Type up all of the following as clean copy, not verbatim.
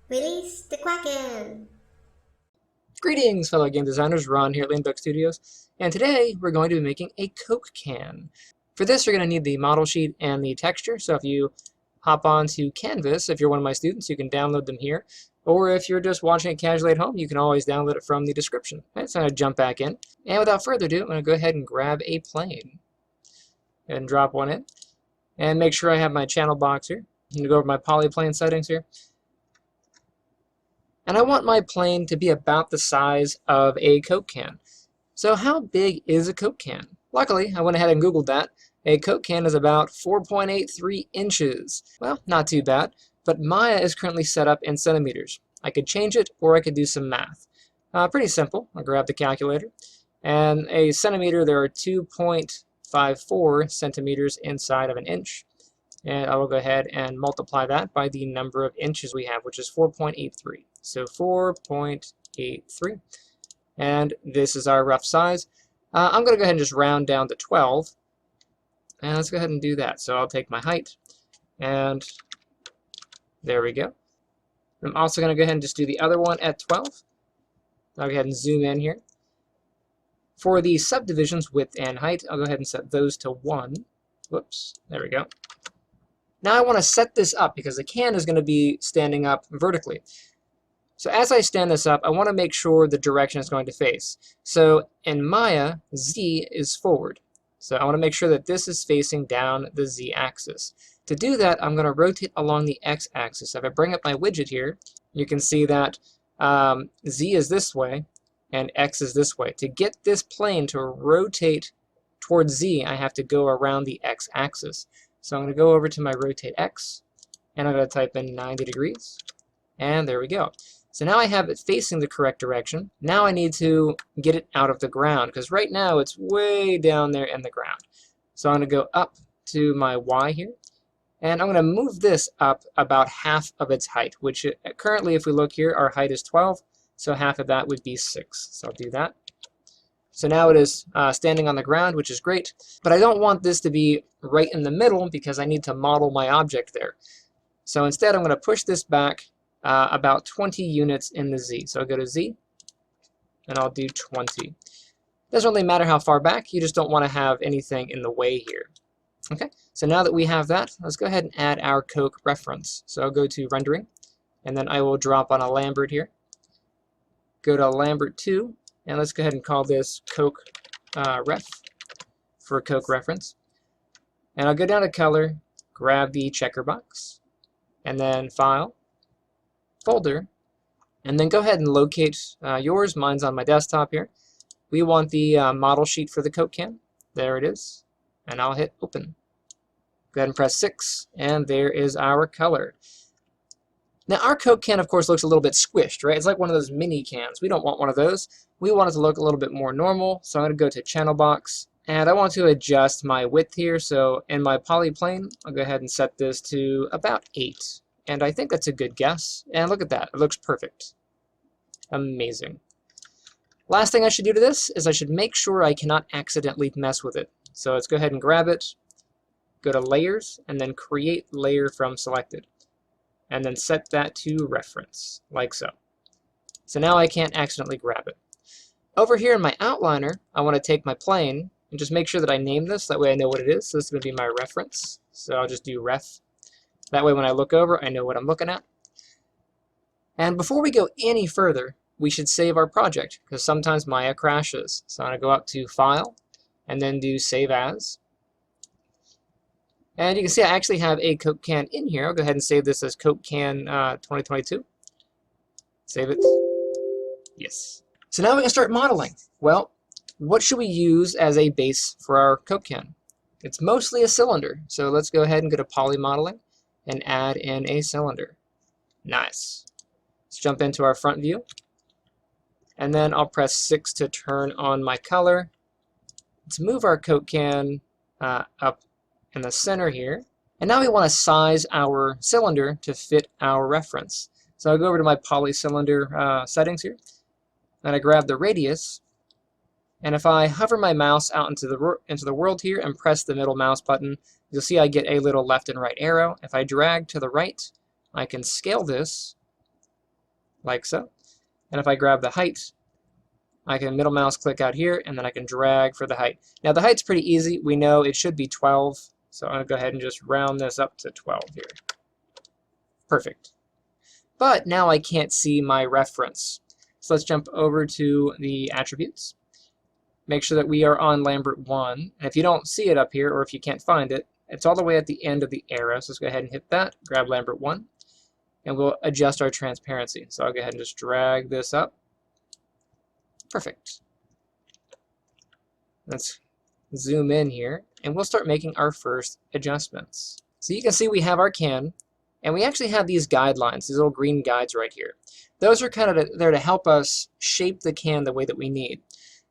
Release the Kraken! Greetings, fellow game designers. Ron here at Lanebook Studios, and today we're going to be making a Coke can. For this, you're going to need the model sheet and the texture, so if you hop onto Canvas, if you're one of my students, you can download them here, or if you're just watching it casually at home, you can always download it from the description. Right, so I'm going to jump back in, and without further ado, I'm going to go ahead and grab a plane and drop one in, and make sure I have my channel box here. I'm going to go over my polyplane settings here. And I want my plane to be about the size of a Coke can. So how big is a Coke can? Luckily, I went ahead and Googled that. A Coke can is about 4.83 inches. Well, not too bad, but Maya is currently set up in centimeters. I could change it, or I could do some math. Pretty simple. I'll grab the calculator. And a centimeter, there are 2.54 centimeters inside of an inch. And I will go ahead and multiply that by the number of inches we have, which is 4.83. So 4.83. And this is our rough size. I'm going to go ahead and just round down to 12. And let's go ahead and do that. So I'll take my height, and there we go. I'm also going to go ahead and just do the other one at 12. I'll go ahead and zoom in here. For the subdivisions, width and height, I'll go ahead and set those to 1. Whoops, there we go. Now I want to set this up because the can is going to be standing up vertically. So as I stand this up, I want to make sure the direction it's going to face. So in Maya, Z is forward. So I want to make sure that this is facing down the Z axis. To do that, I'm going to rotate along the X axis. If I bring up my widget here, you can see that Z is this way and X is this way. To get this plane to rotate towards Z, I have to go around the X axis. So I'm going to go over to my rotate X, and I'm going to type in 90 degrees, and there we go. So now I have it facing the correct direction. Now I need to get it out of the ground, because right now it's way down there in the ground. So I'm going to go up to my Y here, and I'm going to move this up about half of its height, which currently, if we look here, our height is 12, so half of that would be 6. So I'll do that. So now it is standing on the ground, which is great, but I don't want this to be right in the middle because I need to model my object there. So instead, I'm going to push this back about 20 units in the Z. So I'll go to Z, and I'll do 20. Doesn't really matter how far back, you just don't want to have anything in the way here. Okay, so now that we have that, let's go ahead and add our Coke reference. So I'll go to Rendering, and then I will drop on a Lambert here. Go to Lambert 2. And let's go ahead and call this Coke ref for Coke reference. And I'll go down to color, grab the checker box, and then file, folder, and then go ahead and locate yours. Mine's on my desktop here. We want the model sheet for the Coke can. There it is. And I'll hit open. Go ahead and press 6, and there is our color. Now our Coke can, of course, looks a little bit squished, right? It's like one of those mini cans. We don't want one of those. We want it to look a little bit more normal, so I'm going to go to Channel Box, and I want to adjust my width here. So in my polyplane, I'll go ahead and set this to about 8, and I think that's a good guess. And look at that. It looks perfect. Amazing. Last thing I should do to this is I should make sure I cannot accidentally mess with it. So let's go ahead and grab it, go to Layers, and then Create Layer from Selected. And then set that to reference, like so. So now I can't accidentally grab it. Over here in my outliner, I want to take my plane and just make sure that I name this. That way I know what it is. So this is going to be my reference. So I'll just do ref. That way when I look over, I know what I'm looking at. And before we go any further, we should save our project, because sometimes Maya crashes. So I'm going to go up to File, and then do Save As. And you can see I actually have a Coke can in here. I'll go ahead and save this as Coke can 2022. Save it. Yes. So now we can start modeling. Well, what should we use as a base for our Coke can? It's mostly a cylinder. So let's go ahead and go to Poly Modeling and add in a cylinder. Nice. Let's jump into our front view. And then I'll press 6 to turn on my color. Let's move our Coke can up in the center here. And now we want to size our cylinder to fit our reference. So I'll go over to my poly cylinder settings here, and I grab the radius, and if I hover my mouse out into the world here and press the middle mouse button, you'll see I get a little left and right arrow. If I drag to the right, I can scale this like so. And if I grab the height, I can middle mouse click out here, and then I can drag for the height. Now the height's pretty easy. We know it should be 12, so I'm going to go ahead and just round this up to 12 here. Perfect. But now I can't see my reference. So let's jump over to the attributes. Make sure that we are on Lambert 1. And if you don't see it up here, or if you can't find it, it's all the way at the end of the arrow. So let's go ahead and hit that, grab Lambert 1, and we'll adjust our transparency. So I'll go ahead and just drag this up. Perfect. Let's zoom in here, and we'll start making our first adjustments. So you can see we have our can, and we actually have these guidelines, these little green guides right here. Those are kind of there to help us shape the can the way that we need.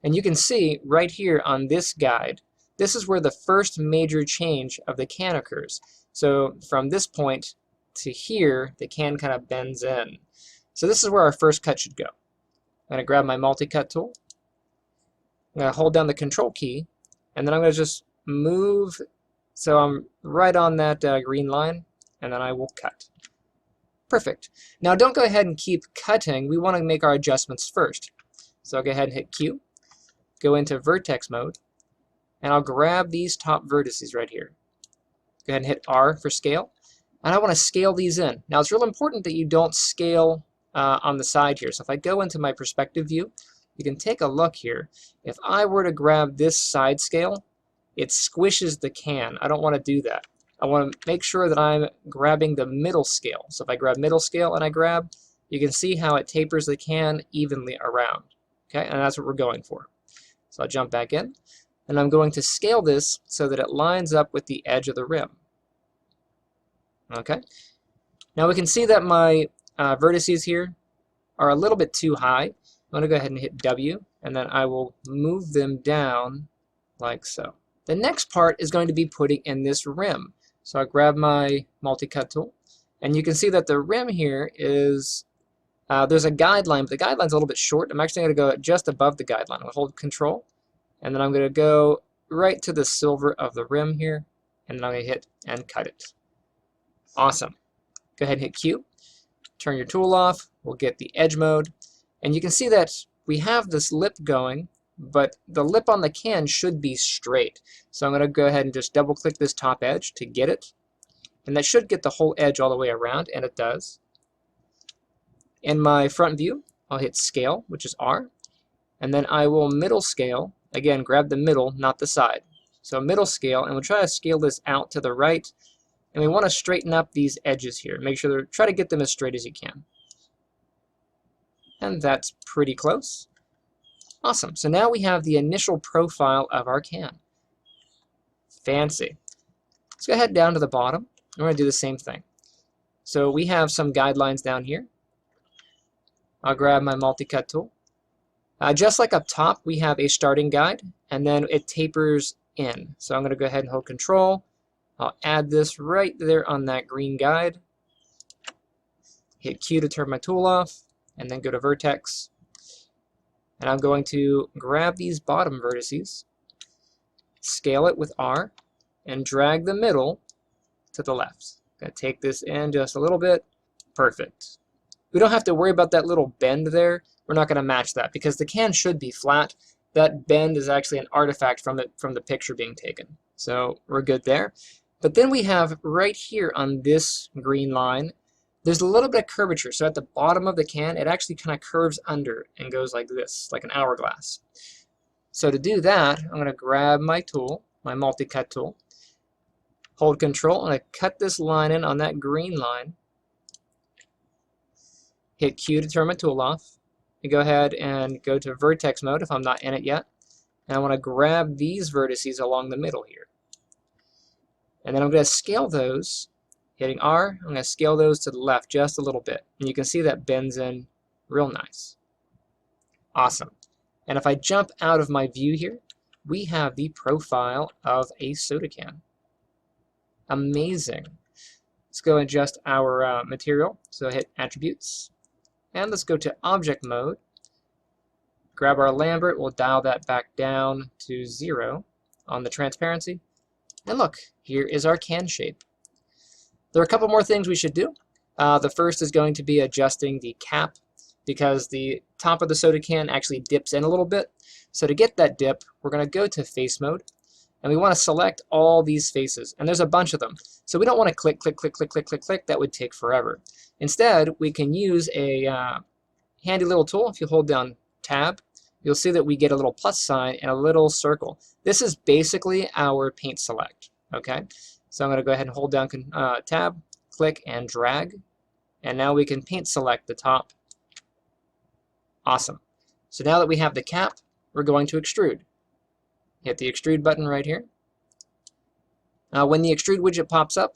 And you can see right here on this guide, this is where the first major change of the can occurs. So from this point to here, the can kind of bends in. So this is where our first cut should go. I'm going to grab my multi-cut tool. I'm going to hold down the control key, and then I'm going to just move so I'm right on that green line, and then I will cut. Perfect. Now don't go ahead and keep cutting. We want to make our adjustments first. So I'll go ahead and hit Q, go into vertex mode, and I'll grab these top vertices right here. Go ahead and hit R for scale, and I want to scale these in. Now it's real important that you don't scale on the side here. So if I go into my perspective view, you can take a look here. If I were to grab this side scale, it squishes the can. I don't want to do that. I want to make sure that I'm grabbing the middle scale. So if I grab middle scale and I grab, you can see how it tapers the can evenly around. Okay, and that's what we're going for. So I'll jump back in, and I'm going to scale this so that it lines up with the edge of the rim. Okay, now we can see that my vertices here are a little bit too high. I'm going to go ahead and hit W, and then I will move them down like so. The next part is going to be putting in this rim. So I grab my multi-cut tool, and you can see that the rim here is, there's a guideline, but the guideline's a little bit short. I'm actually going to go just above the guideline. I'll hold Control, and then I'm going to go right to the silver of the rim here, and then I'm going to hit and cut it. Awesome. Go ahead and hit Q. Turn your tool off. We'll get the edge mode, and you can see that we have this lip going, but the lip on the can should be straight. So I'm going to go ahead and just double click this top edge to get it, and that should get the whole edge all the way around, and it does. In my front view, I'll hit scale, which is R, and then I will middle scale. Again, grab the middle, not the side. So middle scale, and we'll try to scale this out to the right, and we want to straighten up these edges here. Make sure try to get them as straight as you can. And that's pretty close. Awesome. So now we have the initial profile of our can. Fancy. Let's go ahead down to the bottom. We're going to do the same thing. So we have some guidelines down here. I'll grab my multi-cut tool. Just like up top, we have a starting guide, and then it tapers in. So I'm going to go ahead and hold Control. I'll add this right there on that green guide. Hit Q to turn my tool off, and then go to Vertex. And I'm going to grab these bottom vertices, scale it with R, and drag the middle to the left. Going to take this in just a little bit. Perfect. We don't have to worry about that little bend there. We're not going to match that because the can should be flat. That bend is actually an artifact from the picture being taken. So we're good there. But then we have right here on this green line, there's a little bit of curvature. So at the bottom of the can, it actually kind of curves under and goes like this, like an hourglass. So to do that, I'm going to grab my tool, my multi-cut tool, hold Control, I'm going to cut this line in on that green line, hit Q to turn my tool off, and go ahead and go to vertex mode if I'm not in it yet. And I want to grab these vertices along the middle here. And then I'm going to scale those. Hitting R, I'm going to scale those to the left just a little bit. And you can see that bends in real nice. Awesome. And if I jump out of my view here, we have the profile of a soda can. Amazing. Let's go adjust our material. So hit Attributes. And let's go to Object Mode. Grab our Lambert. We'll dial that back down to 0 on the transparency. And look, here is our can shape. There are a couple more things we should do. The first is going to be adjusting the cap. because the top of the soda can actually dips in a little bit. So to get that dip, we're going to go to face mode, and we want to select all these faces, and there's a bunch of them. So we don't want to click, click, click, click, click, click, click. That would take forever. Instead, we can use a handy little tool. If you hold down Tab, you'll see that we get a little plus sign and a little circle. This is basically our paint select. Okay, so I'm going to go ahead and hold down Tab, click, and drag, and now we can paint select the top. Awesome. So now that we have the cap, we're going to extrude. Hit the extrude button right here. When the extrude widget pops up,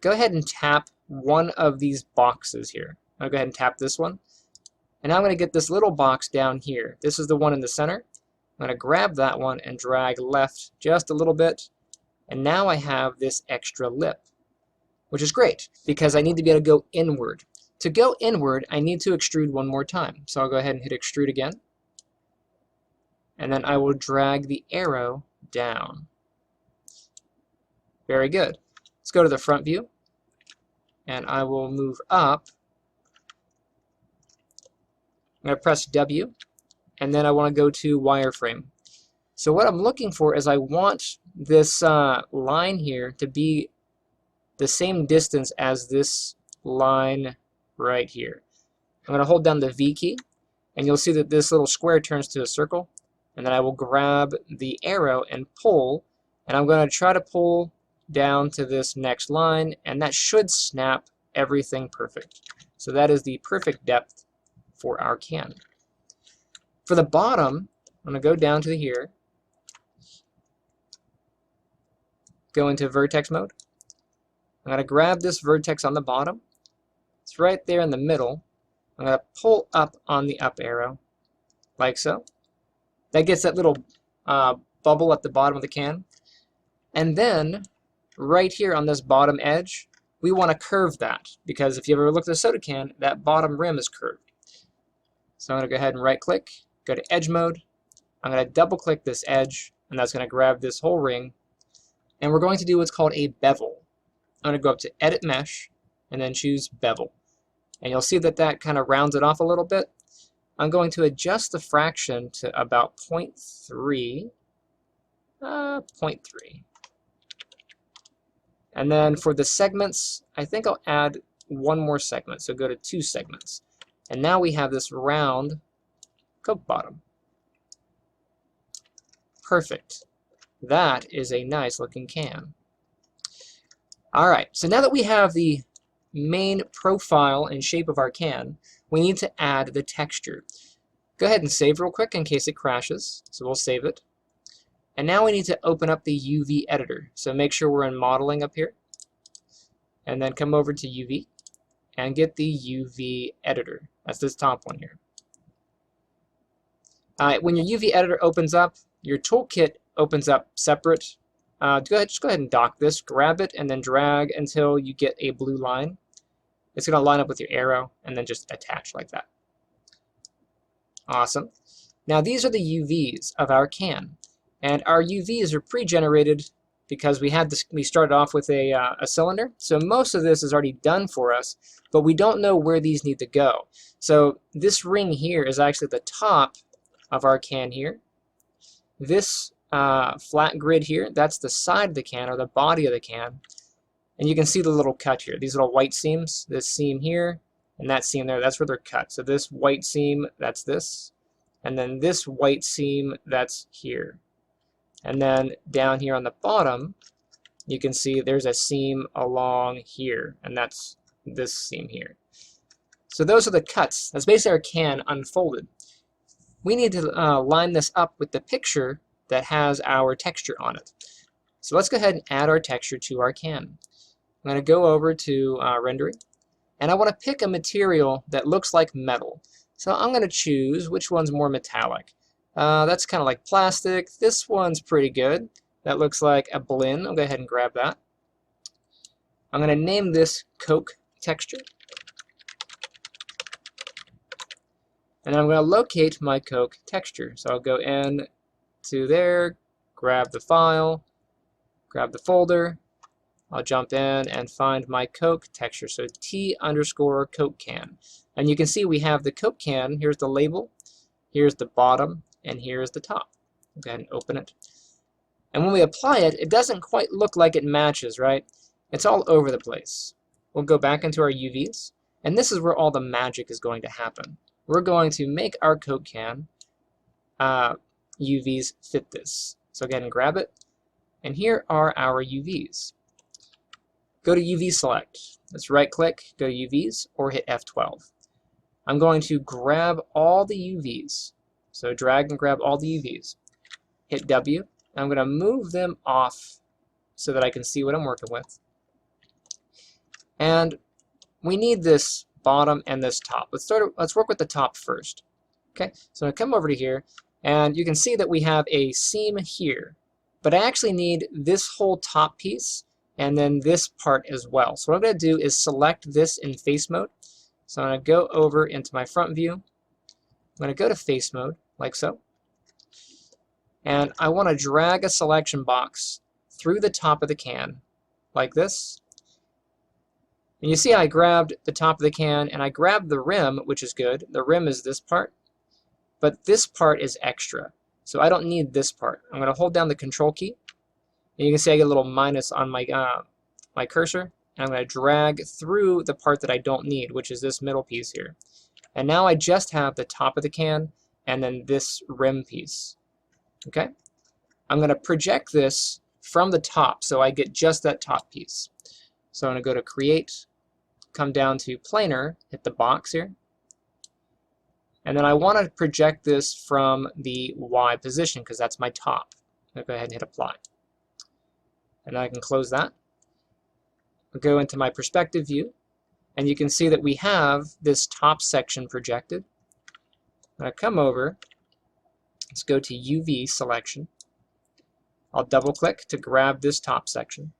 go ahead and tap one of these boxes here. I'll go ahead and tap this one. And now I'm going to get this little box down here. This is the one in the center. I'm going to grab that one and drag left just a little bit. And now I have this extra lip, which is great because I need to be able to go inward. To go inward, I need to extrude one more time. So I'll go ahead and hit extrude again. And then I will drag the arrow down. Very good. Let's go to the front view. And I will move up. I'm going to press W. And then I want to go to wireframe. So what I'm looking for is I want this line here to be the same distance as this line right here. I'm going to hold down the V key, and you'll see that this little square turns to a circle. And then I will grab the arrow and pull, and I'm going to try to pull down to this next line, and that should snap everything perfect. So that is the perfect depth for our can. For the bottom, I'm going to go down to here, go into vertex mode. I'm going to grab this vertex on the bottom. It's right there in the middle. I'm going to pull up on the up arrow, like so. That gets that little bubble at the bottom of the can. And then, right here on this bottom edge, we want to curve that, because if you ever look at a soda can, that bottom rim is curved. So I'm going to go ahead and right-click, go to Edge Mode. I'm going to double-click this edge, and that's going to grab this whole ring. And we're going to do what's called a bevel. I'm going to go up to Edit Mesh, and then choose Bevel. And you'll see that that kind of rounds it off a little bit. I'm going to adjust the fraction to about 0.3. 0.3. And then for the segments, I think I'll add one more segment. So go to 2 segments. And now we have this round Coke bottom. Perfect. That is a nice looking can. All right, so now that we have the main profile and shape of our can, we need to add the texture. Go ahead and save real quick in case it crashes. So we'll save it. And now we need to open up the UV editor. So make sure we're in modeling up here. And then come over to UV and get the UV editor. That's this top one here. When your UV editor opens up, your toolkit opens up separate. Just go ahead and dock this, grab it, and then drag until you get a blue line. It's going to line up with your arrow, and then just attach like that. Awesome. Now these are the UVs of our can. And our UVs are pre-generated because we started off with a cylinder. So most of this is already done for us, but we don't know where these need to go. So this ring here is actually the top of our can here. This flat grid here, that's the side of the can, or the body of the can. And you can see the little cut here, these little white seams, this seam here, and that seam there, that's where they're cut. So this white seam, that's this. And then this white seam, that's here. And then down here on the bottom, you can see there's a seam along here, and that's this seam here. So those are the cuts. That's basically our can unfolded. We need to line this up with the picture that has our texture on it. So let's go ahead and add our texture to our can. I'm going to go over to rendering, and I want to pick a material that looks like metal. So I'm going to choose which one's more metallic. That's kind of like plastic. This one's pretty good. That looks like a blend. I'll go ahead and grab that. I'm going to name this Coke texture. And then I'm going to locate my Coke texture. So I'll go in to there, grab the file, grab the folder, I'll jump in and find my Coke texture. So T_Coke can. And you can see we have the Coke can. Here's the label. Here's the bottom. And here's the top. Go ahead and open it. And when we apply it, it doesn't quite look like it matches, right? It's all over the place. We'll go back into our UVs. And this is where all the magic is going to happen. We're going to make our Coke can UVs fit this. So go ahead and grab it. And here are our UVs. Go to UV select. Let's right click, go to UVs, or hit F12. I'm going to grab all the UVs. So drag and grab all the UVs. Hit W. And I'm going to move them off so that I can see what I'm working with. And we need this bottom and this top. Let's work with the top first. Okay, so I'm going to come over to here, and you can see that we have a seam here. But I actually need this whole top piece and then this part as well. So what I'm going to do is select this in face mode. So I'm going to go over into my front view. I'm going to go to face mode, like so. And I want to drag a selection box through the top of the can, like this. And you see I grabbed the top of the can, and I grabbed the rim, which is good. The rim is this part. But this part is extra. So I don't need this part. I'm going to hold down the control key. And you can see I get a little minus on my, my cursor. And I'm going to drag through the part that I don't need, which is this middle piece here. And now I just have the top of the can and then this rim piece. Okay? I'm going to project this from the top so I get just that top piece. So I'm going to go to Create, come down to Planar, hit the box here. And then I want to project this from the Y position because that's my top. I'll go ahead and hit Apply. And I can close that. I'll go into my perspective view, and you can see that we have this top section projected. I'm going to come over. Let's go to UV selection. I'll double click to grab this top section.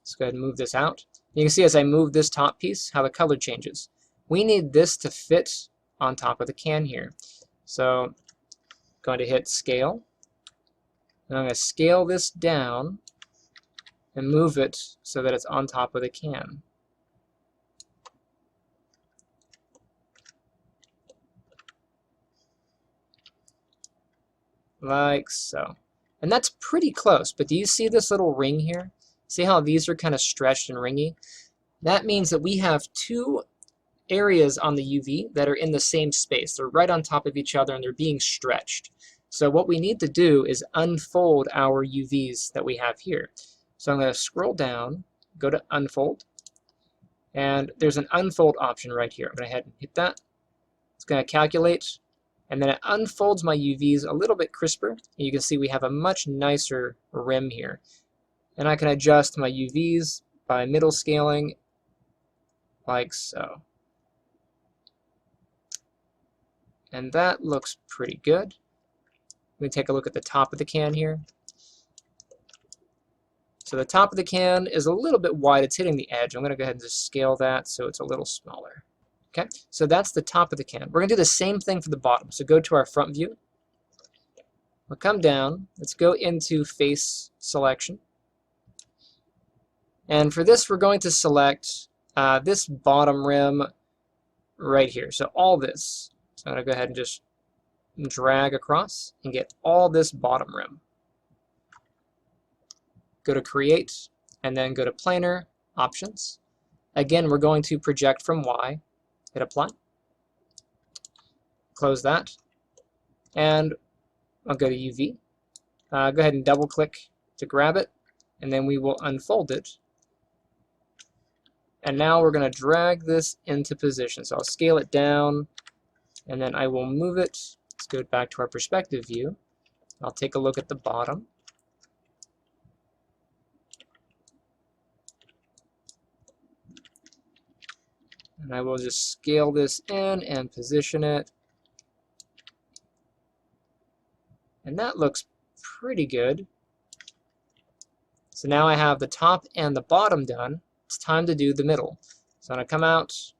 Let's go ahead and move this out. You can see as I move this top piece how the color changes. We need this to fit on top of the can here. So I'm going to hit Scale. And I'm going to scale this down and move it so that it's on top of the can. Like so. And that's pretty close, but do you see this little ring here? See how these are kind of stretched and ringy? That means that we have two areas on the UV that are in the same space. They're right on top of each other and they're being stretched. So what we need to do is unfold our UVs that we have here. So I'm going to scroll down, go to Unfold, and there's an Unfold option right here. I'm going to head and hit that. It's going to calculate, and then it unfolds my UVs a little bit crisper. And you can see we have a much nicer rim here. And I can adjust my UVs by middle scaling, like so. And that looks pretty good. Let me take a look at the top of the can here. So the top of the can is a little bit wide. It's hitting the edge. I'm going to go ahead and just scale that so it's a little smaller. Okay, so that's the top of the can. We're going to do the same thing for the bottom. So go to our front view. We'll come down. Let's go into face selection. And for this, we're going to select this bottom rim right here. So all this. So I'm going to go ahead and just drag across and get all this bottom rim. Go to Create, and then go to Planar, Options. Again, we're going to project from Y. Hit Apply. Close that. And I'll go to UV. Go ahead and double click to grab it, and then we will unfold it. And now we're going to drag this into position. So I'll scale it down, and then I will move it. Let's go back to our perspective view. I'll take a look at the bottom. And I will just scale this in and position it. And that looks pretty good. So now I have the top and the bottom done. It's time to do the middle. So I'm going to come out,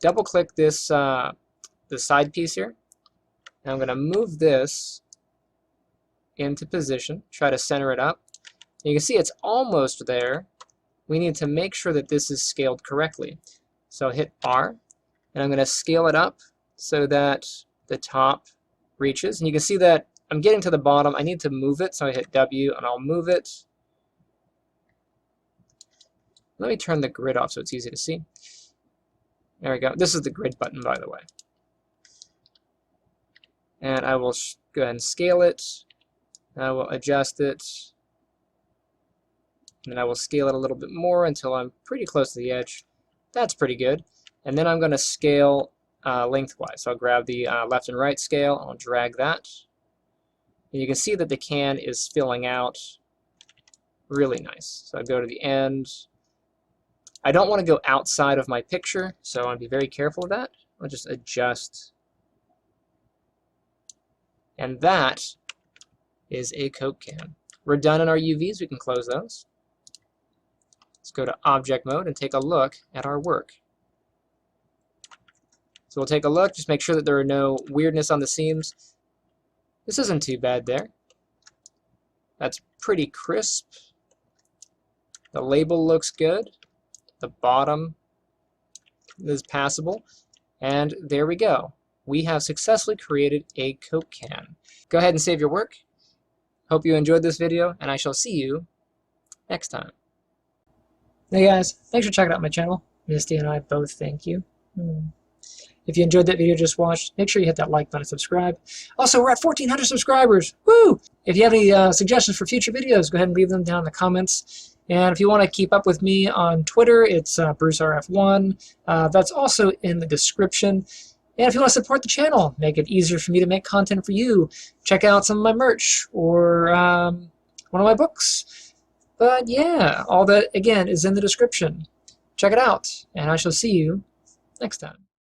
double click this the side piece here. And I'm going to move this into position, try to center it up. You can see it's almost there. We need to make sure that this is scaled correctly. So hit R, and I'm going to scale it up so that the top reaches. And you can see that I'm getting to the bottom. I need to move it, so I hit W, and I'll move it. Let me turn the grid off so it's easy to see. There we go. This is the grid button, by the way. And I will go ahead and scale it. I will adjust it. And then I will scale it a little bit more until I'm pretty close to the edge. That's pretty good. And then I'm going to scale lengthwise. So I'll grab the left and right scale. I'll drag that. And you can see that the can is filling out really nice. So I go to the end. I don't want to go outside of my picture, so I want to be very careful of that. I'll just adjust. And that is a Coke can. We're done in our UVs. We can close those. Let's go to object mode and take a look at our work. So we'll take a look, just make sure that there are no weirdness on the seams. This isn't too bad there. That's pretty crisp. The label looks good. The bottom is passable. And there we go. We have successfully created a Coke can. Go ahead and save your work. Hope you enjoyed this video, and I shall see you next time. Hey guys, thanks for checking out my channel. Misty and I both thank you. If you enjoyed that video just watched, make sure you hit that like button and subscribe. Also, we're at 1,400 subscribers. Woo! If you have any suggestions for future videos, go ahead and leave them down in the comments. And if you want to keep up with me on Twitter, it's BruceRF1. That's also in the description. And if you want to support the channel, make it easier for me to make content for you, check out some of my merch or one of my books. But yeah, all that, again, is in the description. Check it out, and I shall see you next time.